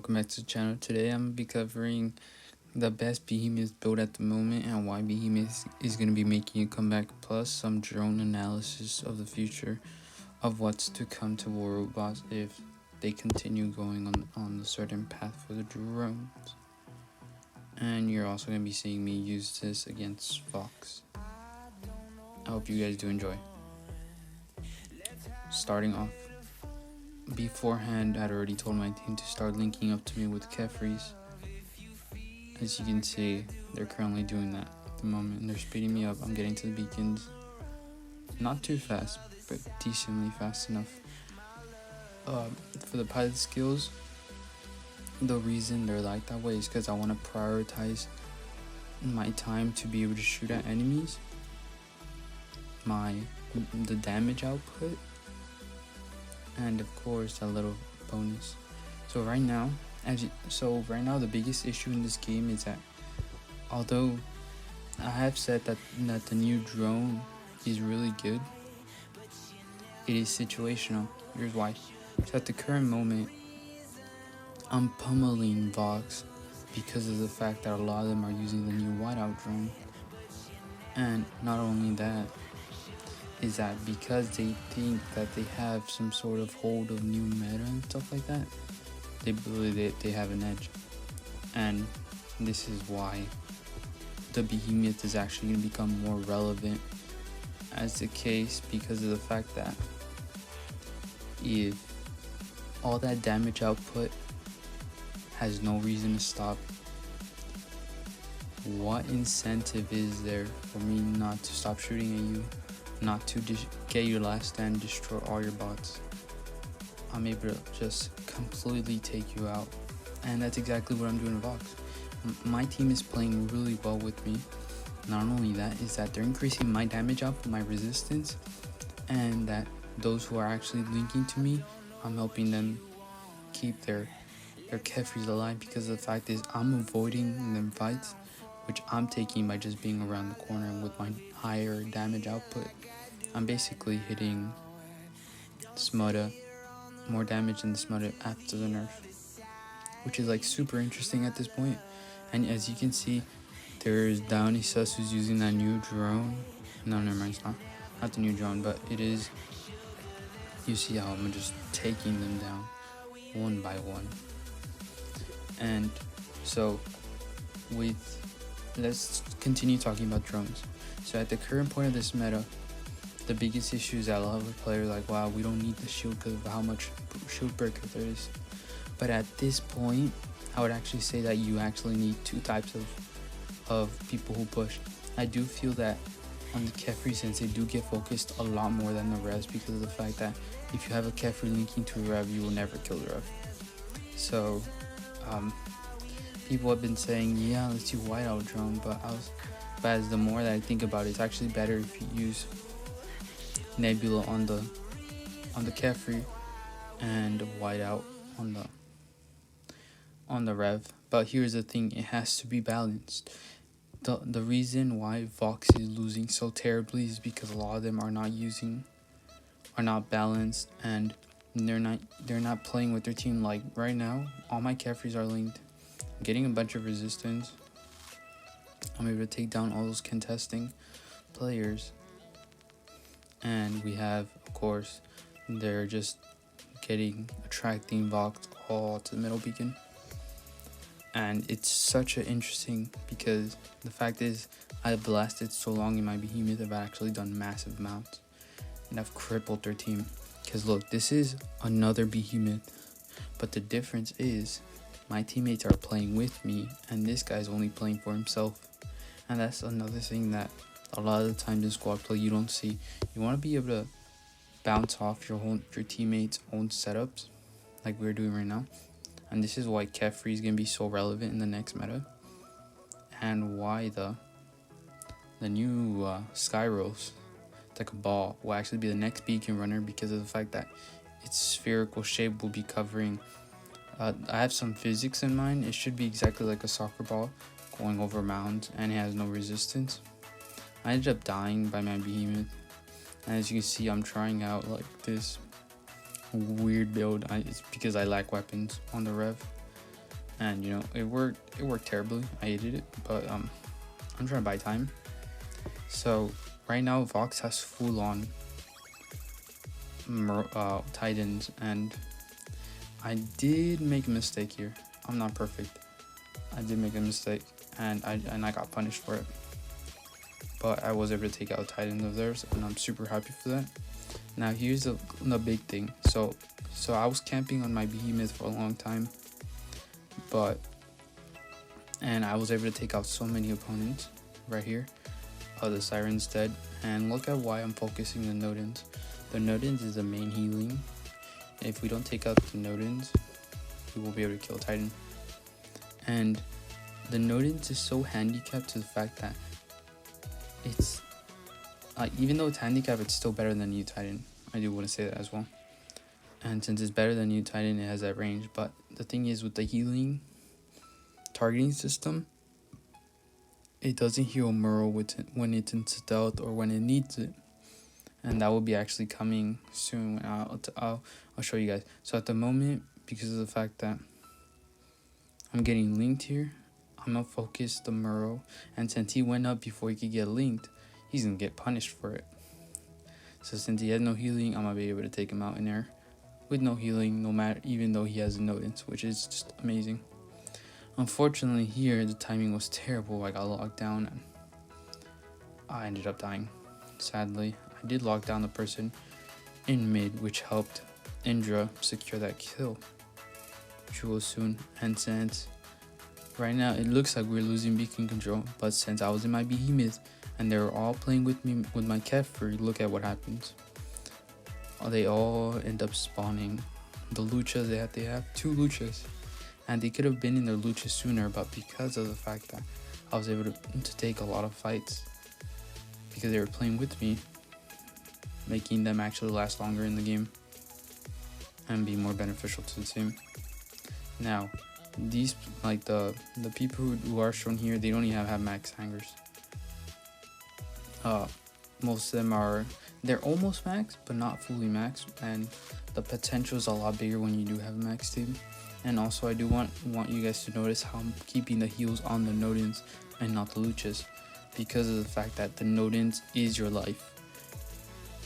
welcome back to the channel. Today I'm going to be covering the best Behemoth build at the moment and why Behemoth is going to be making a comeback, plus some drone analysis of the future of what's to come to Reworked if they continue going on a certain path for the drones. And you're also going to be seeing me use this against Ft.VOX. I hope you guys do enjoy. Starting off, beforehand I'd already told my team to start linking up to me with Kefries. As you can see, they're currently doing that at the moment, and they're speeding me up. I'm getting to the beacons, not too fast, but decently fast enough. For the pilot skills, the reason they're like that way is because I want to prioritize my time to be able to shoot at enemies, the damage output, and of course a little bonus. So right now the biggest issue in this game is that although I have said that the new drone is really good, it is situational. Here's why. So at the current moment, I'm pummeling Vox because of the fact that a lot of them are using the new whiteout drone. And not only that, is that because they think that they have some sort of hold of new meta and stuff like that, they believe they have an edge. And this is why the Behemoth is actually going to become more relevant as the case, because of the fact that if all that damage output has no reason to stop, what incentive is there for me not to stop shooting at you, not to get your last stand, destroy all your bots? I'm able to just completely take you out, and that's exactly what I'm doing in Vox. My team is playing really well with me. Not only that, is that they're increasing my damage output, my resistance, and that those who are actually linking to me, I'm helping them keep their Kefries alive, because the fact is I'm avoiding them fights, which I'm taking by just being around the corner with my higher damage output. I'm basically hitting Smuta more damage than the Smuta after the nerf, which is like super interesting at this point. And as you can see, there's Downey Sus who's using that new drone. No, never mind, it's not the new drone, but it is. You see how I'm just taking them down one by one. And so let's continue talking about drones. So at the current point of this meta, the biggest issue is that a lot of players are like, wow, we don't need the shield because of how much shield breaker there is. But at this point, I would actually say that you actually need two types of people who push. I do feel that on the Kefri, since they do get focused a lot more than the revs, because of the fact that if you have a Kefri linking to a rev, you will never kill the rev. So people have been saying, yeah, let's do whiteout drone, but as the more that I think about it, it's actually better if you use Nebula on the Kefri and whiteout on the rev. But here's the thing, it has to be balanced. The reason why Vox is losing so terribly is because a lot of them are not balanced, and they're not playing with their team. Like right now, all my Kefris are linked. I'm getting a bunch of resistance. I'm able to take down all those contesting players. And we have, of course, they're just attracting Vox all to the middle beacon. And it's such an interesting, because the fact is I've lasted so long in my Behemoth, I've actually done massive amounts, and I've crippled their team. Because look, this is another Behemoth, but the difference is my teammates are playing with me and this guy's only playing for himself. And that's another thing that a lot of the times in squad play you don't see. You want to be able to bounce off your teammates' own setups like we're doing right now. And this is why Kefri is going to be so relevant in the next meta, and why the new Skyros, it's like a ball, will actually be the next beacon runner, because of the fact that its spherical shape will be covering. I have some physics in mind. It should be exactly like a soccer ball going over mounds, and it has no resistance. I ended up dying by my Behemoth, and as you can see, I'm trying out like this weird build. It's because I lack weapons on the rev. and you know, it worked terribly. I hated it, but I'm trying to buy time. So right now Vox has full on Titans, and I did make a mistake here. I'm not perfect. I did make a mistake, and I got punished for it. But I was able to take out a Titan of theirs, and I'm super happy for that. Now here's the big thing. So I was camping on my Behemoth for a long time, and I was able to take out so many opponents right here. The Siren's dead, and look at why I'm focusing the Nodens. The Nodens is the main healing. If we don't take out the Nodens, we will be able to kill Titan. And the Nodens is so handicapped to the fact that it's even though it's handicapped, it's still better than New Titan. I do want to say that as well. And since it's better than New Titan, it has that range. But the thing is, with the healing targeting system, it doesn't heal Muro when it's in stealth or when it needs it. And that will be actually coming soon. I'll show you guys. So at the moment, because of the fact that I'm getting linked here, I'm gonna focus the Muro. And since he went up before he could get linked, he's gonna get punished for it. So since he has no healing, I'm gonna be able to take him out in there with no healing, no matter, even though he has a Nodens, which is just amazing. Unfortunately here, the timing was terrible. I got locked down and I ended up dying. Sadly, I did lock down the person in mid, which helped Indra secure that kill, which will soon. And since right now it looks like we're losing beacon control, but since I was in my Behemoth and they were all playing with me with my Kefri, look at what happens. They all end up spawning the Luchas. They have 2 Luchas, and they could have been in their Lucha sooner, but because of the fact that I was able to take a lot of fights because they were playing with me, making them actually last longer in the game and be more beneficial to the team. Now, these, like the people who are shown here, they don't even have max hangers. Most of them they're almost max, but not fully max, and the potential is a lot bigger when you do have a max team. And also, I do want you guys to notice how I'm keeping the heals on the Nodens and not the Luchas, because of the fact that the Nodens is your life.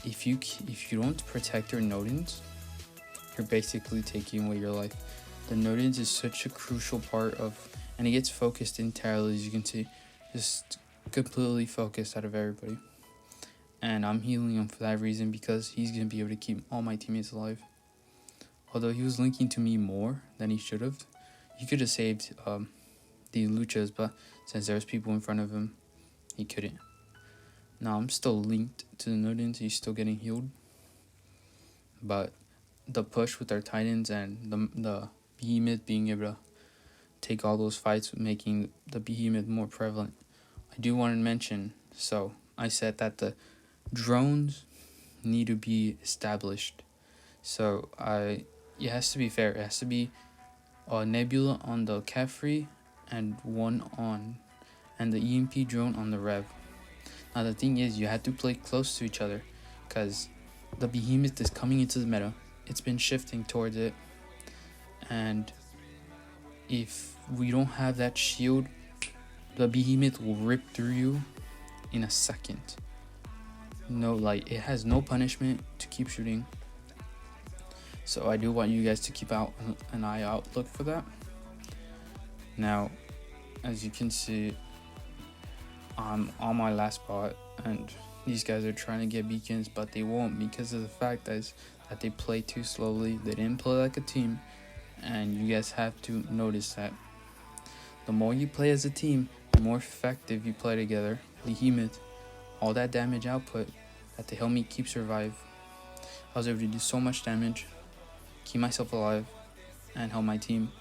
If you don't protect your Nodens, you're basically taking away your life. The Nodens is such a crucial part of, and it gets focused entirely, as you can see, just completely focused out of everybody. And I'm healing him for that reason, because he's going to be able to keep all my teammates alive. Although he was linking to me more than he should have. He could have saved the Luchas, but since there's people in front of him, he couldn't. Now I'm still linked to the Nodens, he's still getting healed. But the push with our Titans and the Behemoth being able to take all those fights, making the Behemoth more prevalent. I do want to mention, so I said that the drones need to be established. So it has to be fair. It has to be a Nebula on the Kefri and the EMP drone on the Rev. Now the thing is, you have to play close to each other, because the Behemoth is coming into the meta. It's been shifting towards it, and if we don't have that shield, the Behemoth will rip through you in a second. No, like, it has no punishment to keep shooting. So I do want you guys to keep an eye out, look for that. Now, as you can see, I'm on my last spot, and these guys are trying to get beacons, but they won't, because of the fact that they play too slowly. They didn't play like a team, and you guys have to notice that the more you play as a team, the more effective you play together. Behemoth, all that damage output that they help me keep survive. I was able to do so much damage, keep myself alive, and help my team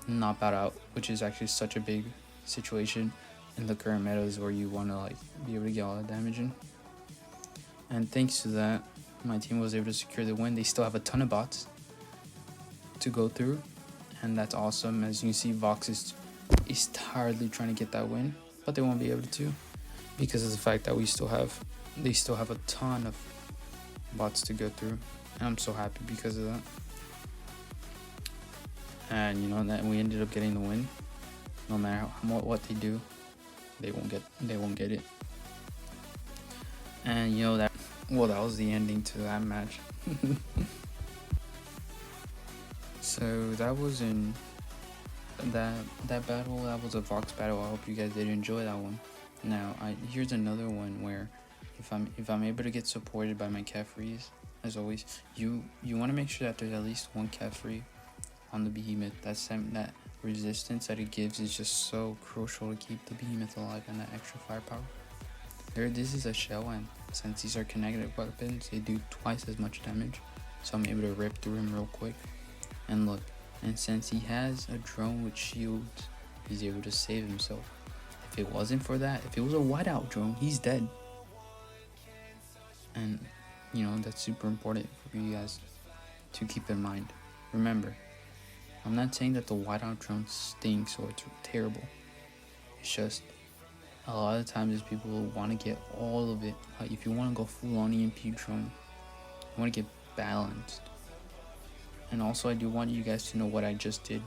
not bat out, which is actually such a big situation in the current metas where you want to like be able to get all that damage in. And thanks to that, my team was able to secure the win. They still have a ton of bots to go through, and that's awesome. As you can see, Vox is tiredly trying to get that win, but they won't be able to, because of the fact that they still have a ton of bots to go through, and I'm so happy because of that. and you know that we ended up getting the win. No matter what they do, they won't get it. And you know that was the ending to that match. So that was in that battle. That was a Vox battle. I hope you guys did enjoy that one. Now here's another one where if I'm able to get supported by my MK3s, as always, you want to make sure that there's at least one MK3 on the Behemoth. That resistance that it gives is just so crucial to keep the Behemoth alive, and that extra firepower. This is a shell, and since these are connected weapons, they do twice as much damage, so I'm able to rip through him real quick. And look, and since he has a drone with shields, he's able to save himself. If it wasn't for that, if it was a whiteout drone, he's dead. And you know, that's super important for you guys to keep in mind. Remember, I'm not saying that the whiteout drone stinks or it's terrible. It's just a lot of times people want to get all of it. Like if you want to go full on EMP drone, you want to get balanced. And also, I do want you guys to know what I just did.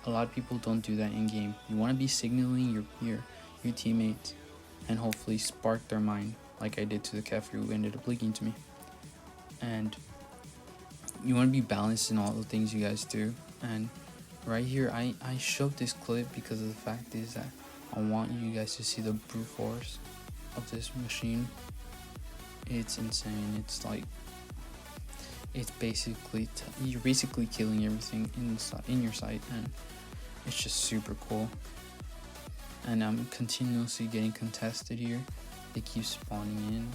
A lot of people don't do that in game. You want to be signaling your teammates and hopefully spark their mind, like I did to the Kefri who ended up leaking to me. And you want to be balanced in all the things you guys do. And right here, I showed this clip because of the fact is that I want you guys to see the brute force of this machine. It's insane. It's like, it's basically you're basically killing everything in your sight, and it's just super cool. And I'm continuously getting contested here. They keep spawning in,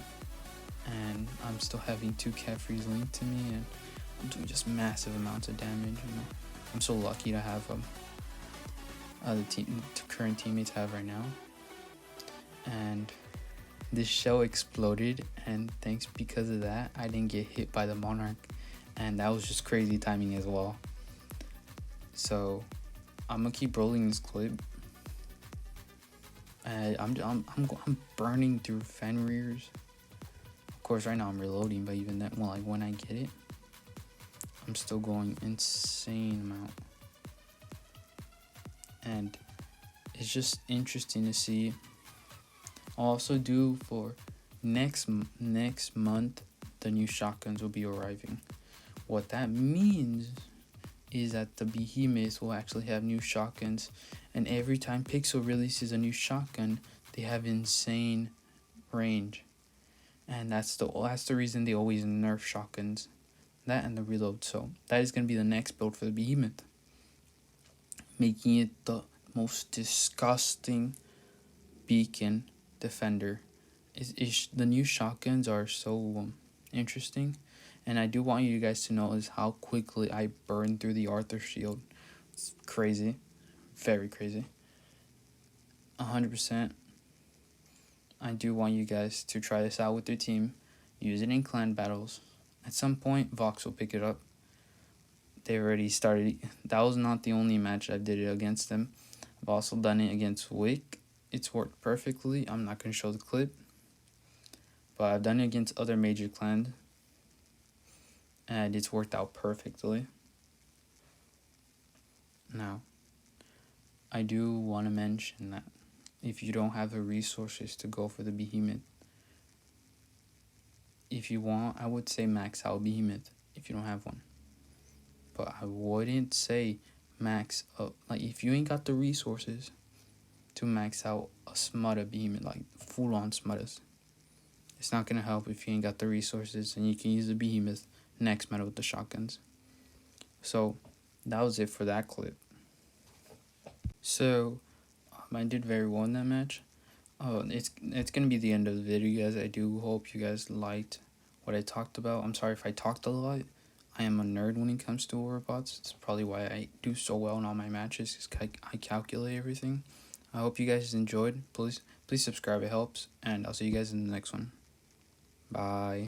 and I'm still having 2 Kefris linked to me, and I'm doing just massive amounts of damage. You know, I'm so lucky to have the current teammates have right now. And this shell exploded, and thanks because of that, I didn't get hit by the Monarch, and that was just crazy timing as well. So I'm gonna keep rolling this clip. I'm burning through Fenrir's. Of course, right now I'm reloading, but even that, like when I get it, I'm still going insane amount. And it's just interesting to see. I'll also do for next month, the new shotguns will be arriving. What that means is that the Behemoth will actually have new shotguns, and every time Pixel releases a new shotgun, they have insane range, and that's the reason they always nerf shotguns, that and the reload. So that is going to be the next build for the Behemoth, making it the most disgusting beacon defender. The new shotguns are so interesting, and I do want you guys to know is how quickly I burn through the Arthur shield. It's crazy, very crazy. 100%. I do want you guys to try this out with your team. Use it in clan battles. At some point, Vox will pick it up. They already started. That was not the only match I did it against them. I've also done it against Wick. It's worked perfectly. I'm not going to show the clip, but I've done it against other major clans, and it's worked out perfectly. Now, I do want to mention that if you don't have the resources to go for the Behemoth, if you want, I would say max out Behemoth if you don't have one. But I wouldn't say max up. Like, if you ain't got the resources to max out a Smuta Behemoth, like full on Smutas, it's not gonna help if you ain't got the resources, and you can use the Behemoth next meta with the shotguns. So that was it for that clip. So I did very well in that match. It's gonna be the end of the video, guys. I do hope you guys liked what I talked about. I'm sorry if I talked a lot. I am a nerd when it comes to robots. It's probably why I do so well in all my matches, because I calculate everything. I hope you guys enjoyed. Please subscribe, it helps. And I'll see you guys in the next one. Bye.